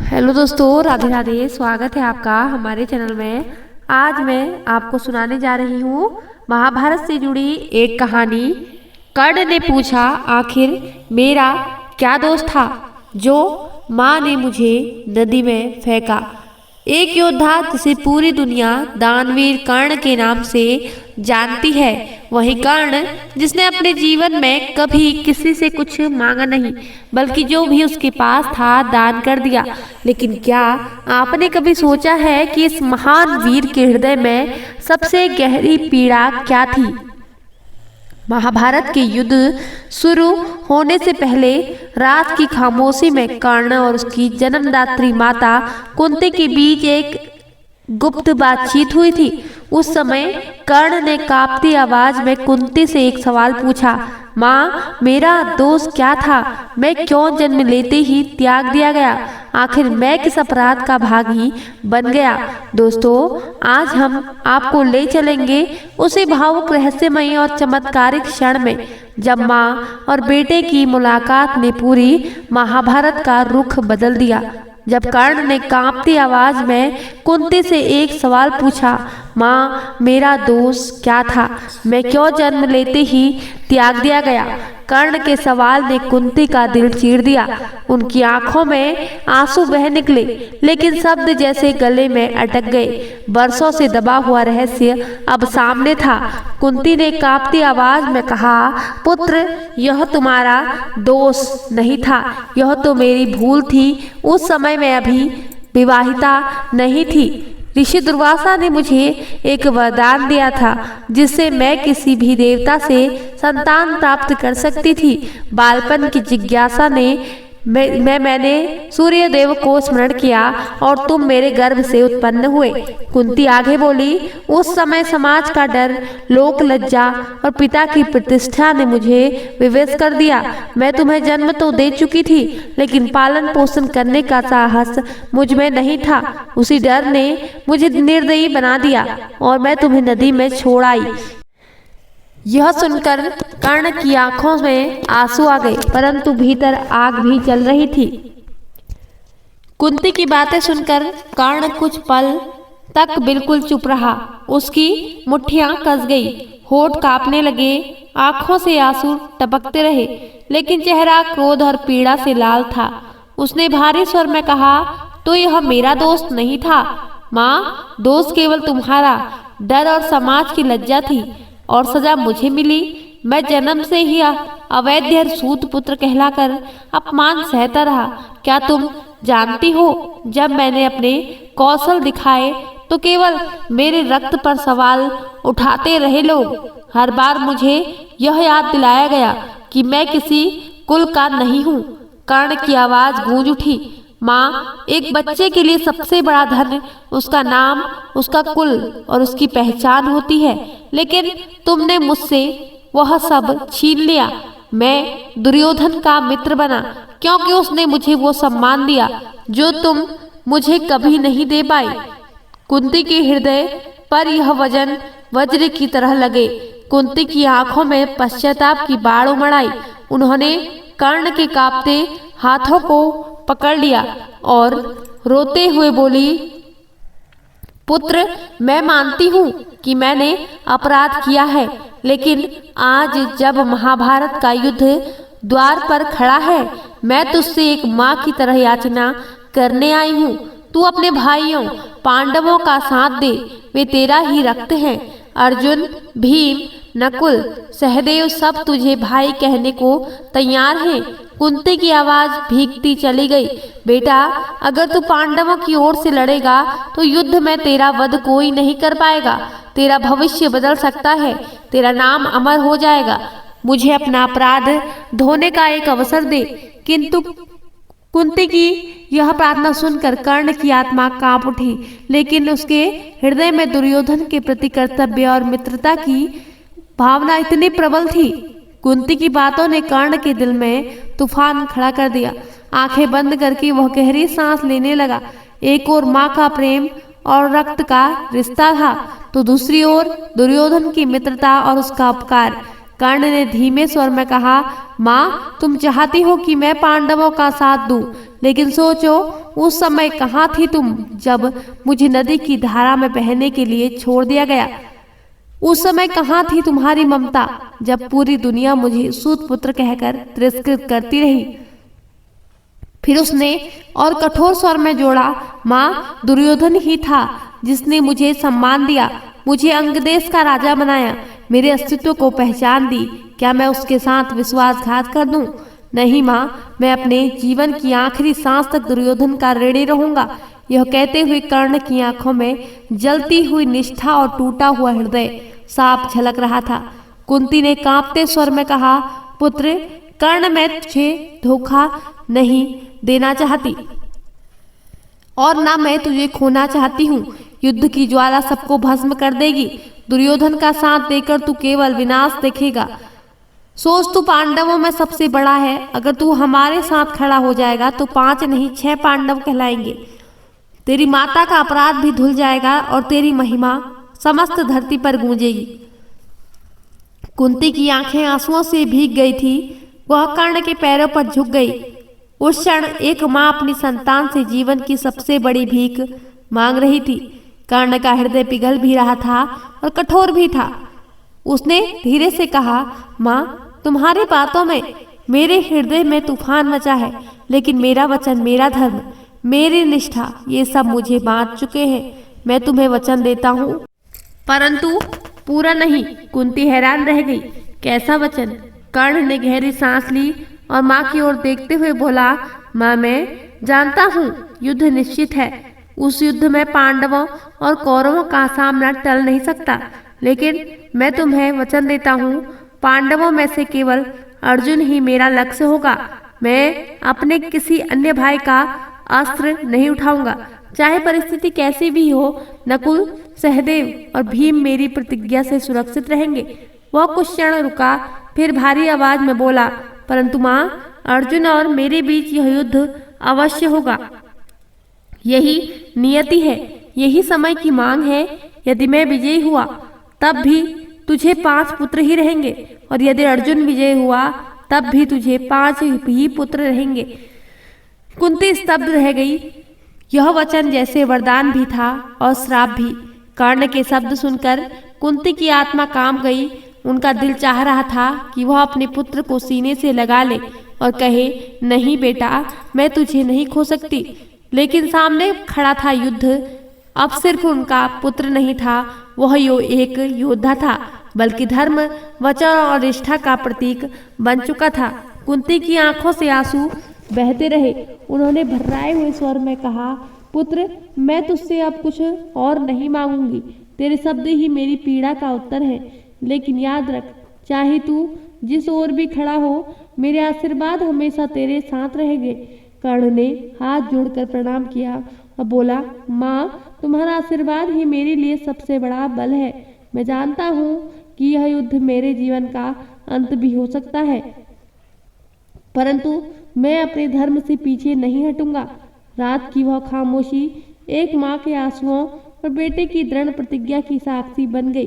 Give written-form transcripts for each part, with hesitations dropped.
Hello दोस्तों, राधे राधे। स्वागत है आपका हमारे चैनल में। आज मैं आपको सुनाने जा रही हूँ महाभारत से जुड़ी एक कहानी। कर्ण ने पूछा, आखिर मेरा क्या दोष था जो माँ ने मुझे नदी में फेंका। एक योद्धा जिसे पूरी दुनिया दानवीर कर्ण के नाम से जानती है, वही कर्ण जिसने अपने जीवन में कभी किसी से कुछ मांगा नहीं, बल्कि जो भी उसके पास था दान कर दिया। लेकिन क्या आपने कभी सोचा है कि इस महान वीर के हृदय में सबसे गहरी पीड़ा क्या थी? महाभारत के युद्ध शुरू होने से पहले रात की खामोशी में कर्ण और उसकी जन्मदात्री माता कुंती के बीच एक गुप्त बातचीत हुई थी। उस समय कर्ण ने कांपती आवाज में कुंती से एक सवाल पूछा, माँ, मेरा दोष क्या था? मैं क्यों जन्म लेते ही त्याग दिया गया? आखिर मैं किस अपराध का भागी बन गया? दोस्तों, आज हम आपको ले चलेंगे उसी भावुक, रहस्यमयी और चमत्कारिक क्षण में जब माँ और बेटे की मुलाकात ने पूरी महाभारत का रुख बदल दिया। जब कर्ण ने कांपती आवाज में कुंती से एक सवाल पूछा, माँ, मेरा दोष क्या था? मैं क्यों जन्म लेते ही त्याग दिया गया? कर्ण के सवाल ने कुंती का दिल चीर दिया। उनकी आंखों में आंसू बह निकले, लेकिन शब्द जैसे गले में अटक गए। बरसों से दबा हुआ रहस्य अब सामने था। कुंती ने कांपती आवाज में कहा, पुत्र, यह तुम्हारा दोष नहीं था, यह तो मेरी भूल थी। उस समय मैं अभी विवाहिता नहीं थी। ऋषि दुर्वासा ने मुझे एक वरदान दिया था, जिससे मैं किसी भी देवता से संतान प्राप्त कर सकती थी। बालपन की जिज्ञासा ने मैंने सूर्य देव को स्मरण किया और तुम मेरे गर्भ से उत्पन्न हुए। कुंती आगे बोली, उस समय समाज का डर, लोक लज्जा और पिता की प्रतिष्ठा ने मुझे विवश कर दिया। मैं तुम्हें जन्म तो दे चुकी थी, लेकिन पालन पोषण करने का साहस मुझ में नहीं था। उसी डर ने मुझे निर्दयी बना दिया और मैं तुम्हें नदी में छोड़ आई। यह सुनकर कर्ण की आंखों में आंसू आ गए, परंतु भीतर आग भी जल रही थी। कुंती की बातें सुनकर कर्ण कुछ पल तक बिल्कुल चुप रहा। उसकी मुट्ठियां कस गई, होठ कांपने लगे, आंखों से आंसू टपकते रहे, लेकिन चेहरा क्रोध और पीड़ा से लाल था। उसने भारी स्वर में कहा, तो यह मेरा दोस्त नहीं था माँ, दोस्त केवल तुम्हारा डर और समाज की लज्जा थी, और सजा मुझे मिली। मैं जन्म से ही अवैध सूत पुत्र कहलाकर अपमान सहता रहा। क्या तुम जानती हो, जब मैंने अपने कौशल दिखाए तो केवल मेरे रक्त पर सवाल उठाते रहे लोग। हर बार मुझे यह याद दिलाया गया कि मैं किसी कुल का नहीं हूँ। कर्ण की आवाज गूंज उठी, माँ, एक बच्चे के लिए सबसे बड़ा धन उसका नाम, उसका कुल और उसकी पहचान होती है, लेकिन तुमने मुझसे वह सब छीन लिया। मैं दुर्योधन का मित्र बना क्योंकि उसने मुझे वो सम्मान दिया जो तुम मुझे कभी नहीं दे पाई। कुंती के हृदय पर यह वजन वज्र की तरह लगे। कुंती की आंखों में पश्चाताप की बाढ़ उमड़ आई। उन्होंने कर्ण के कांपते हाथों को पकड़ लिया और रोते हुए बोली, पुत्र, मैं मानती हूँ कि मैंने अपराध किया है, लेकिन आज जब महाभारत का युद्ध द्वार पर खड़ा है, मैं तुझसे एक माँ की तरह याचना करने आई हूँ। तू अपने भाइयों पांडवों का साथ दे, वे तेरा ही रक्त हैं। अर्जुन, भीम, नकुल, सहदेव सब तुझे भाई कहने को तैयार हैं। कुंती की आवाज भीगती चली गई, बेटा, अगर तू पांडवों की ओर से लड़ेगा तो युद्ध में तेरा वध कोई नहीं कर पाएगा। तेरा भविष्य बदल सकता है, तेरा नाम अमर हो जाएगा। मुझे अपना अपराध धोने का एक अवसर दे। किंतु कुंती की यह प्रार्थना सुनकर कर्ण की आत्मा कांप उठी, लेकिन उसके हृदय में दुर्योधन के प्रति कर्तव्य और मित्रता की भावना इतनी प्रबल थी। कुंती की बातों ने कर्ण के दिल में तूफान खड़ा कर दिया। आंखें बंद करके वह गहरी सांस लेने लगा। एक ओर माँ का प्रेम और रक्त का रिश्ता था, तो दूसरी ओर दुर्योधन की मित्रता और उसका उपकार। कर्ण ने धीमे स्वर में कहा, माँ तुम चाहती हो कि मैं पांडवों का साथ दूं, लेकिन सोचो उस समय कहाँ थी तुम जब मुझे नदी की धारा में बहने के लिए छोड़ दिया गया। उस समय कहाँ थी तुम्हारी ममता जब पूरी दुनिया मुझे सूत पुत्र कहकर तिरस्कृत करती रही। फिर उसने और कठोर स्वर में जोड़ा, माँ दुर्योधन ही था जिसने मुझे सम्मान दिया, मुझे अंगदेश का राजा बनाया, मेरे अस्तित्व को पहचान दी। क्या मैं उसके साथ विश्वासघात कर दूं? नहीं माँ, मैं अपने जीवन की आखिरी सांस तक दुर्योधन का ऋणी रहूंगा। यह कहते हुए कर्ण की आंखों में जलती हुई निष्ठा और टूटा हुआ हृदय साफ झलक रहा था। कुंती ने कांपते स्वर में कहा, पुत्र कर्ण, मैं तुझे धोखा नहीं देना चाहती और ना मैं तुझे खोना चाहती हूँ। युद्ध की ज्वाला सबको भस्म कर देगी। दुर्योधन का साथ देकर तू केवल विनाश देखेगा। सोच, तू पांडवों में सबसे बड़ा है। अगर तू हमारे साथ खड़ा हो जाएगा तो 5 नहीं 6 पांडव कहलाएंगे। तेरी माता का अपराध भी धुल जाएगा और तेरी महिमा समस्त धरती पर गूंजेगी। कुंती की आंखें आंसुओं से भीग गई थी। वह कर्ण के पैरों पर झुक गई। उस क्षण एक माँ अपनी संतान से जीवन की सबसे बड़ी भीख मांग रही थी। कर्ण का हृदय पिघल भी रहा था और कठोर भी था। उसने धीरे से कहा, माँ तुम्हारी बातों में मेरे हृदय में तूफान मचा है, लेकिन मेरा वचन, मेरा धर्म, मेरी निष्ठा, ये सब मुझे बांध चुके हैं। मैं तुम्हें वचन देता हूँ, परंतु पूरा नहीं। कुंती हैरान रह गई। कैसा वचन? कर्ण ने गहरी सांस ली और माँ की ओर देखते हुए बोला, माँ मैं जानता हूँ युद्ध निश्चित है। उस युद्ध में पांडवों और कौरवों का सामना टल नहीं सकता, लेकिन मैं तुम्हें वचन देता हूँ पांडवों में से केवल अर्जुन ही मेरा लक्ष्य होगा। मैं अपने किसी अन्य भाई का अस्त्र नहीं उठाऊंगा, चाहे परिस्थिति कैसी भी हो। नकुल, सहदेव और भीम मेरी प्रतिज्ञा से सुरक्षित रहेंगे। वह कुछ क्षण रुका, फिर भारी आवाज में बोला, परंतु माँ, अर्जुन और मेरे बीच यह युद्ध अवश्य होगा। यही नियति है, यही समय की मांग है। यदि मैं विजयी हुआ तब भी तुझे 5 पुत्र ही रहेंगे, और यदि अर्जुन विजयी हुआ तब भी तुझे 5 ही पुत्र रहेंगे। कुंती स्तब्ध रह गई। यह वचन जैसे वरदान भी था और श्राप भी। कर्ण के शब्द सुनकर कुंती की आत्मा कांप गई। उनका दिल चाह रहा था कि वह अपने पुत्र को सीने से लगा ले और कहे, नहीं बेटा, मैं तुझे नहीं खो सकती। लेकिन सामने खड़ा था युद्ध। अब सिर्फ उनका पुत्र नहीं था, वह एक योद्धा था, बल्कि धर्म, वचन और निष्ठा का प्रतीक बन चुका था। कुंती की आंखों से आंसू बहते रहे। उन्होंने भर्राए हुए स्वर में कहा, पुत्र, मैं तुझसे अब कुछ और नहीं मांगूंगी। तेरे शब्द ही मेरी पीड़ा का उत्तर है। लेकिन याद रख, चाहे तू जिस ओर भी खड़ा हो, मेरे आशीर्वाद हमेशा तेरे साथ रहेंगे। कर्ण ने हाथ जोड़कर प्रणाम किया और बोला, माँ तुम्हारा आशीर्वाद ही मेरे लिए सबसे बड़ा बल है। मैं जानता हूँ कि यह युद्ध मेरे जीवन का अंत भी हो सकता है, परंतु मैं अपने धर्म से पीछे नहीं हटूंगा। रात की वह खामोशी एक माँ के आंसुओं और बेटे की दृढ़ प्रतिज्ञा की साक्षी बन गई।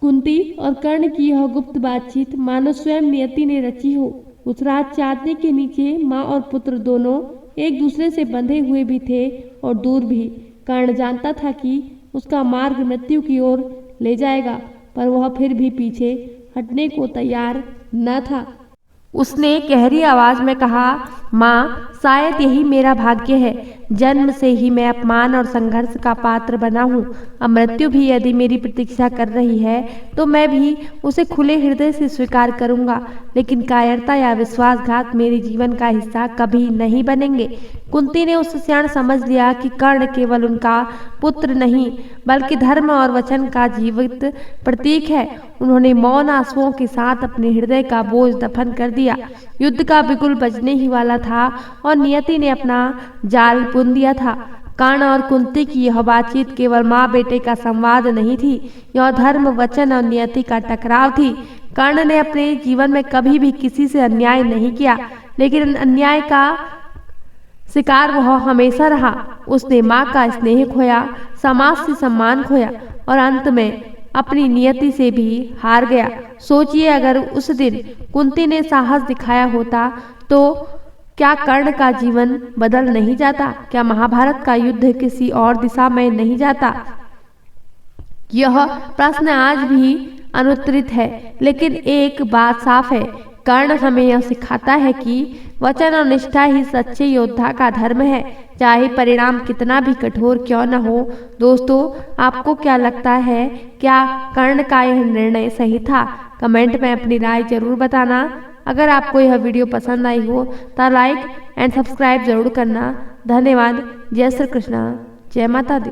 कुंती और कर्ण की यह गुप्त बातचीत मानो स्वयं नियति ने रची हो। उस रात चांदनी के नीचे माँ और पुत्र दोनों एक दूसरे से बंधे हुए भी थे और दूर भी। कर्ण जानता था कि उसका मार्ग मृत्यु की ओर ले जाएगा, पर वह फिर भी पीछे हटने को तैयार न था। उसने गहरी आवाज में कहा, माँ, शायद यही मेरा भाग्य है। जन्म से ही मैं अपमान और संघर्ष का पात्र बना हूँ। अब मृत्यु भी यदि मेरी प्रतीक्षा कर रही है तो मैं भी उसे खुले हृदय से स्वीकार करूँगा, लेकिन कायरता या विश्वासघात मेरे जीवन का हिस्सा कभी नहीं बनेंगे। कुंती ने उस क्षण समझ लिया कि कर्ण केवल उनका पुत्र नहीं, बल्कि धर्म और वचन का जीवित प्रतीक है। उन्होंने मौन आंसुओं के साथ अपने हृदय का बोझ दफन कर दिया। युद्ध का बिगुल बजने ही वाला था और नियति ने अपना जाल बुन दिया था। कर्ण और कुंती की यह बातचीत केवल माँ बेटे का संवाद नहीं थी, यह धर्म, वचन और नियति का टकराव थी। कर्ण ने अपने जीवन में कभी भी किसी से अन्याय नहीं किया, लेकिन अन्याय का शिकार वह हमेशा रहा। उसने माँ का स्नेह खोया, समाज से सम्मान खोया और अंत में अपनी नियति से भी हार गया। सोचिए, अगर उस दिन कुंती ने साहस दिखाया होता तो क्या कर्ण का जीवन बदल नहीं जाता? क्या महाभारत का युद्ध किसी और दिशा में नहीं जाता? यह प्रश्न आज भी अनुत्तरित है, लेकिन एक बात साफ है, कर्ण हमें यह सिखाता है कि वचन और निष्ठा ही सच्चे योद्धा का धर्म है, चाहे परिणाम कितना भी कठोर क्यों न हो। दोस्तों, आपको क्या लगता है, क्या कर्ण का यह निर्णय सही था? कमेंट में अपनी राय जरूर बताना। अगर आपको यह वीडियो पसंद आई हो तो लाइक एंड सब्सक्राइब जरूर करना। धन्यवाद। जय श्री कृष्णा, जय माता दी।